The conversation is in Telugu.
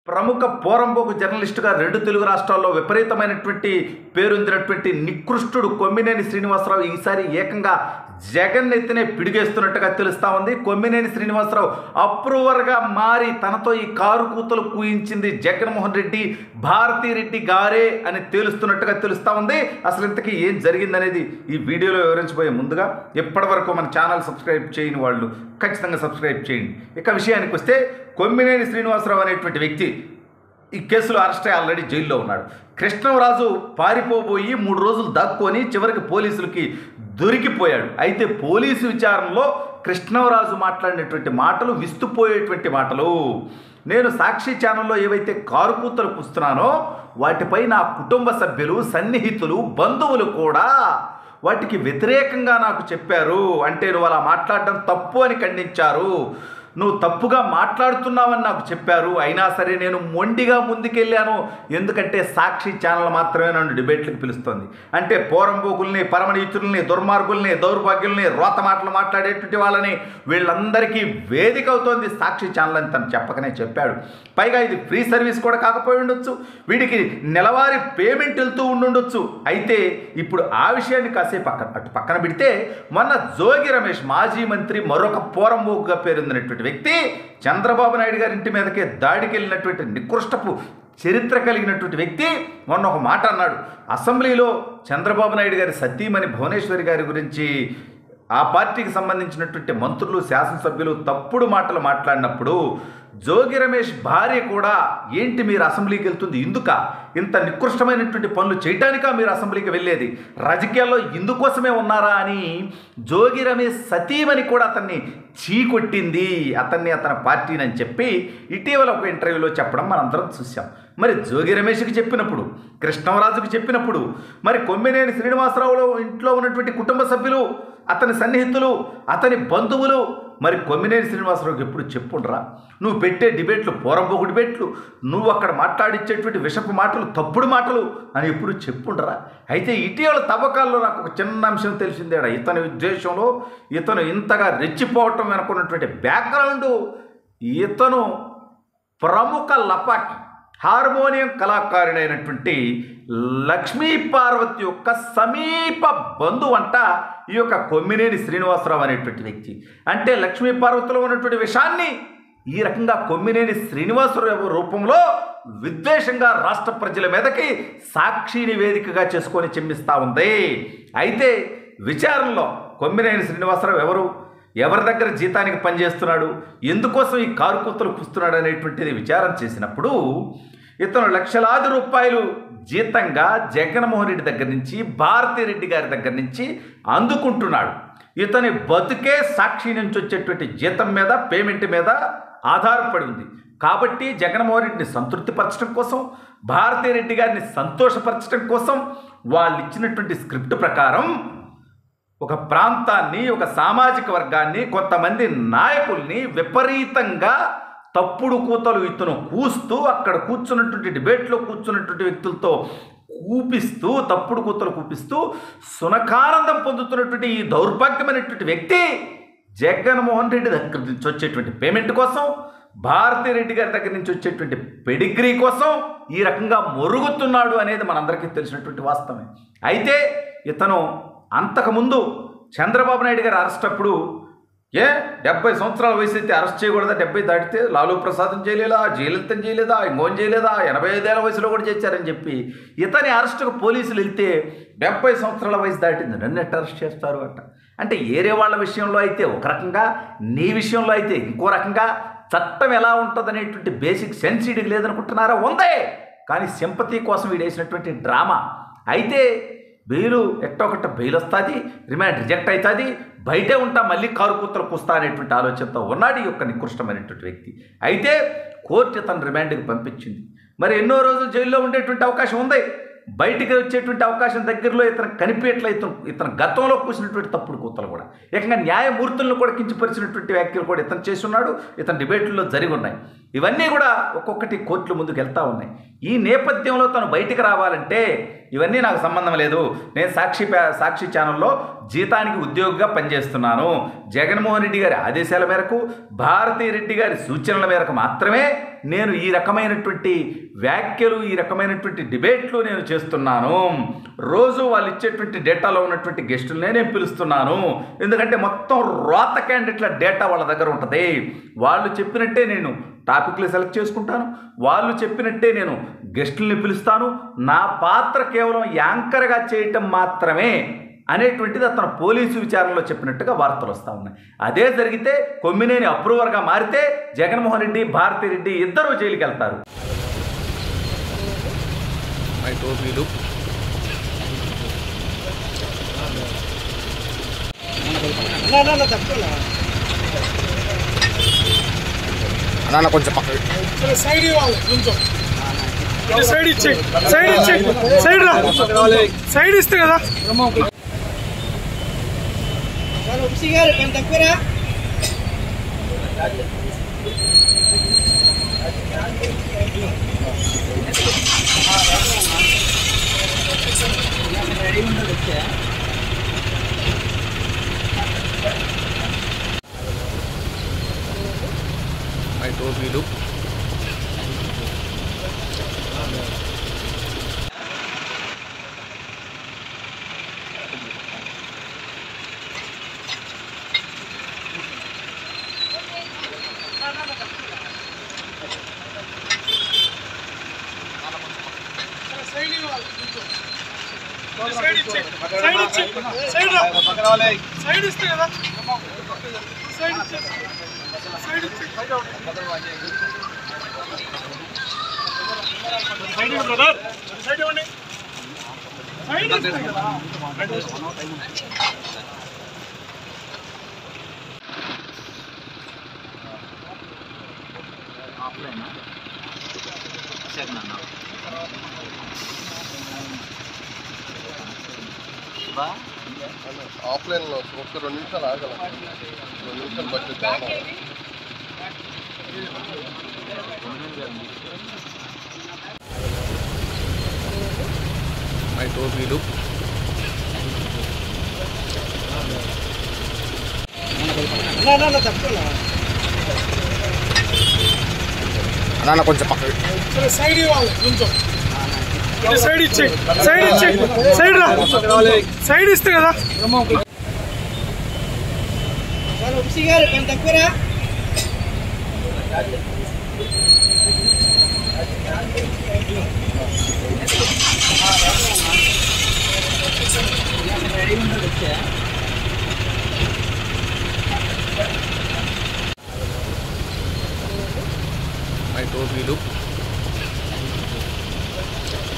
ప్రముఖ పోరంబోకు జర్నలిస్టుగా రెండు తెలుగు రాష్ట్రాల్లో విపరీతమైనటువంటి పేరొందినటువంటి నికృష్టుడు కొమ్మినేని శ్రీనివాసరావు ఈసారి ఏకంగా జగన్ ఎత్తునే పిడిగేస్తున్నట్టుగా తెలుస్తా ఉంది. కొమ్మినేని శ్రీనివాసరావు అప్రూవర్గా మారి తనతో ఈ కారు కూతలు కూయించింది జగన్మోహన్ రెడ్డి, భారతీరెడ్డి గారే అని తేలుస్తున్నట్టుగా తెలుస్తా ఉంది. అసలు ఇంతకీ ఏం జరిగిందనేది ఈ వీడియోలో వివరించబోయే ముందుగా ఇప్పటివరకు మన ఛానల్ సబ్స్క్రైబ్ చేయని వాళ్ళు ఖచ్చితంగా సబ్స్క్రైబ్ చేయండి. ఇక విషయానికి వస్తే కొమ్మినేని శ్రీనివాసరావు అనేటువంటి వ్యక్తి ఈ కేసులో అరెస్ట్ అయ్యి ఆల్రెడీ జైల్లో ఉన్నాడు. కృష్ణరాజు పారిపోబోయి 3 రోజులు దాక్కొని చివరికి పోలీసులకి దొరికిపోయాడు. అయితే పోలీసు విచారణలో కృష్ణరాజు మాట్లాడినటువంటి మాటలు విస్తుపోయేటువంటి మాటలు. నేను సాక్షి ఛానల్లో ఏవైతే కారు కూతలు కూస్తున్నానో వాటిపై నా కుటుంబ సభ్యులు, సన్నిహితులు, బంధువులు కూడా వాటికి వ్యతిరేకంగా నాకు చెప్పారు. అంటే నువ్వు అలా మాట్లాడడం తప్పు అని ఖండించారు. నువ్వు తప్పుగా మాట్లాడుతున్నావని నాకు చెప్పారు. అయినా సరే నేను మొండిగా ముందుకెళ్ళాను. ఎందుకంటే సాక్షి ఛానల్ మాత్రమే నన్ను డిబేట్లకు పిలుస్తుంది. అంటే పోరంబోకుల్ని, పరమనీచుల్ని, దుర్మార్గుల్ని, దౌర్భాగ్యుల్ని, రోత మాటలు మాట్లాడేటువంటి వాళ్ళని వీళ్ళందరికీ వేదిక అవుతోంది సాక్షి ఛానల్ అని తను చెప్పకనే చెప్పాడు. పైగా ఇది ఫ్రీ సర్వీస్ కూడా కాకపోయి ఉండొచ్చు, వీడికి నెలవారీ పేమెంట్ వెళ్తూ ఉండుండొచ్చు. అయితే ఇప్పుడు ఆ విషయాన్ని కాసేపు అటు పక్కన పెడితే మొన్న జోగి రమేష్ మాజీ మంత్రి, మరొక పోరంబోకుగా పేరొందినటువంటి వ్యక్తి, చంద్రబాబు నాయుడు గారి ఇంటి మీదకే దాడికి వెళ్ళినటువంటి నికృష్టపు చరిత్ర కలిగినటువంటి వ్యక్తి మొన్న ఒక మాట అన్నాడు. అసెంబ్లీలో చంద్రబాబు నాయుడు గారి సతీమణి భువనేశ్వరి గారి గురించి ఆ పార్టీకి సంబంధించినటువంటి మంత్రులు, శాసనసభ్యులు తప్పుడు మాటలు మాట్లాడినప్పుడు జోగి రమేష్ భార్య కూడా ఏంటి మీరు అసెంబ్లీకి వెళ్తుంది, ఇందుక ఇంత నికృష్టమైనటువంటి పనులు చేయడానికా మీరు అసెంబ్లీకి వెళ్ళేది, రాజకీయాల్లో ఇందుకోసమే ఉన్నారా అని జోగి రమేష్ సతీమణి కూడా అతన్ని చీకొట్టింది, అతన్ని అతని పార్టీని అని చెప్పి ఇటీవల ఒక ఇంటర్వ్యూలో చెప్పడం మనందరం చూసాం. మరి జోగి రమేష్కి చెప్పినప్పుడు, కృష్ణరాజుకి చెప్పినప్పుడు, మరి కొమ్మినేని శ్రీనివాసరావులో ఇంట్లో ఉన్నటువంటి కుటుంబ సభ్యులు, అతని సన్నిహితులు, అతని బంధువులు మరి కొమ్మినేని శ్రీనివాసరావుకి ఎప్పుడు చెప్పుండ్రా? నువ్వు పెట్టే డిబేట్లు పోరంబోకు డిబేట్లు, నువ్వు అక్కడ మాట్లాడించేటువంటి విషపు మాటలు, తప్పుడు మాటలు అని ఎప్పుడు చెప్పుండ్రా? అయితే ఇటీవల తవ్వకాల్లో నాకు ఒక చిన్న అంశం తెలిసిందేడా. ఇతని ఉద్దేశంలో ఇతను ఇంతగా రెచ్చిపోవటం వెనుకున్నటువంటి బ్యాక్గ్రౌండ్, ఇతను ప్రముఖ లపాకి హార్మోనియం కళాకారుడైనటువంటి లక్ష్మీ పార్వతి యొక్క సమీప బంధువంట ఈ యొక్క కొమ్మినేని శ్రీనివాసరావు అనేటువంటి వ్యక్తి. అంటే లక్ష్మీ పార్వతిలో ఉన్నటువంటి విషయాన్ని ఈ రకంగా కొమ్మినేని శ్రీనివాసరావు రూపంలో విద్వేషంగా రాష్ట్ర ప్రజల మీదకి సాక్షి నివేదికగా చేసుకొని చెమ్మిస్తూ ఉంది. అయితే విచారణలో కొమ్మినేని శ్రీనివాసరావు ఎవరి దగ్గర జీతానికి పనిచేస్తున్నాడు, ఎందుకోసం ఈ కారు కూతలు కూస్తున్నాడు అనేటువంటిది విచారణ చేసినప్పుడు ఇతను లక్షలాది రూపాయలు జీతంగా జగన్మోహన్ రెడ్డి దగ్గర నుంచి, భారతీరెడ్డి గారి దగ్గర నుంచి అందుకుంటున్నాడు. ఇతని బతుకే సాక్షి నుంచి వచ్చేటువంటి జీతం మీద, పేమెంట్ మీద ఆధారపడి ఉంది. కాబట్టి జగన్మోహన్ రెడ్డిని సంతృప్తిపరచడం కోసం, భారతీరెడ్డి గారిని సంతోషపరచడం కోసం వాళ్ళు ఇచ్చినటువంటి స్క్రిప్ట్ ప్రకారం ఒక ప్రాంతాన్ని, ఒక సామాజిక వర్గాన్ని, కొంతమంది నాయకుల్ని విపరీతంగా తప్పుడు కూతలు ఇతను కూస్తూ, అక్కడ కూర్చున్నటువంటి డిబేట్లో కూర్చున్నటువంటి వ్యక్తులతో కూపిస్తూ, తప్పుడు కూతలు కూపిస్తూ సునకానందం పొందుతున్నటువంటి ఈ దౌర్భాగ్యమైనటువంటి వ్యక్తి జగన్మోహన్ రెడ్డి దగ్గర నుంచి వచ్చేటువంటి పేమెంట్ కోసం, భారతీరెడ్డి గారి దగ్గర నుంచి వచ్చేటువంటి పెడిగ్రీ కోసం ఈ రకంగా మొరుగుతున్నాడు అనేది మనందరికీ తెలిసినటువంటి వాస్తవమే. అయితే ఇతను అంతకుముందు చంద్రబాబు నాయుడు గారు అరెస్ట్ అప్పుడు 70 సంవత్సరాల వయసు అయితే అరెస్ట్ చేయకూడదా, 70 దాటితే లాలూ ప్రసాదం చేయలేదా, జయలలితం చేయలేదా, ఇంకోని చేయలేదా, 85 ఏళ్ల వయసులో కూడా చేశారని చెప్పి ఇతని అరెస్టుకు పోలీసులు వెళ్తే 70 సంవత్సరాల వయసు దాటింది, నన్ను ఎట్లా అరెస్ట్ చేస్తారు అంట. అంటే ఏరే వాళ్ళ విషయంలో అయితే ఒక రకంగా, నీ విషయంలో అయితే ఇంకో రకంగా చట్టం ఎలా ఉంటుంది అనేటువంటి బేసిక్ సెన్స్ వీడికి లేదనుకుంటున్నారా? ఉందే, కానీ సింపతి కోసం వీడు వేసినటువంటి డ్రామా. అయితే బెయిలు ఎట్టొకట బెయిల్ వస్తుంది, రిమాండ్ రిజెక్ట్ అవుతుంది, బయటే ఉంటా, మళ్ళీ కారు కూతలు కూస్తా అనేటువంటి ఆలోచనతో ఉన్నాడు ఈ యొక్క నికృష్టమైనటువంటి వ్యక్తి. అయితే కోర్టు ఇతను రిమాండ్కి పంపించింది. మరి ఎన్నో రోజులు జైల్లో ఉండేటువంటి అవకాశం ఉంది, బయటికి వచ్చేటువంటి అవకాశం దగ్గరలో ఇతను కనిపించట్లేదు. ఇతను గతంలో కూసినటువంటి తప్పుడు కూతలు కూడా, ఏకంగా న్యాయమూర్తులను కూడా కించపరిచినటువంటి వ్యాఖ్యలు కూడా ఇతను చేస్తున్నాడు, ఇతను డిబేట్లలో జరిగి ఉన్నాయి. ఇవన్నీ కూడా ఒక్కొక్కటి కోర్టుల ముందుకు వెళ్తూ ఉన్నాయి. ఈ నేపథ్యంలో తను బయటికి రావాలంటే ఇవన్నీ నాకు సంబంధం లేదు, నేను సాక్షి ఛానల్లో జీతానికి ఉద్యోగిగా పనిచేస్తున్నాను, జగన్మోహన్ రెడ్డి గారి ఆదేశాల మేరకు, భారతీ రెడ్డి గారి సూచనల మేరకు మాత్రమే నేను ఈ రకమైనటువంటి వ్యాఖ్యలు, ఈ రకమైనటువంటి డిబేట్లు నేను చేస్తున్నాను. రోజు వాళ్ళు ఇచ్చేటువంటి డేటాలో ఉన్నటువంటి గెస్టులనే నేను పిలుస్తున్నాను. ఎందుకంటే మొత్తం రోత క్యాండిడేట్ల డేటా వాళ్ళ దగ్గర ఉంటుంది. వాళ్ళు చెప్పినట్టే నేను టాపిక్లు సెలెక్ట్ చేసుకుంటాను, వాళ్ళు చెప్పినట్టే నేను గెస్టుల్ని పిలుస్తాను. నా పాత్ర కేవలం యాంకర్గా చేయటం మాత్రమే అనేటువంటిది అతను పోలీసు విచారణలో చెప్పినట్టుగా వార్తలు వస్తూ ఉన్నాయి. అదే జరిగితే కొమ్మినేని అప్రూవర్గా మారితే జగన్మోహన్ రెడ్డి, భారతీ రెడ్డి ఇద్దరూ జైలుకి వెళ్తారు. కొంచెం సైడ్ ఇస్తే కదా సైడ్ ఇస్తే కదా బ్రదర్ సైడ్ ఇవ్వండి. ఆఫ్లైన్ లో ఒక 2 నిమిషాలు ఆగల, 2 నిమిషాలు బట్టి టోపీలు కొంచెం సైడ్ ఇవ్వాలి, సైడ్ ఇచ్చే సైడ్ ఇస్తే కదా తక్కువ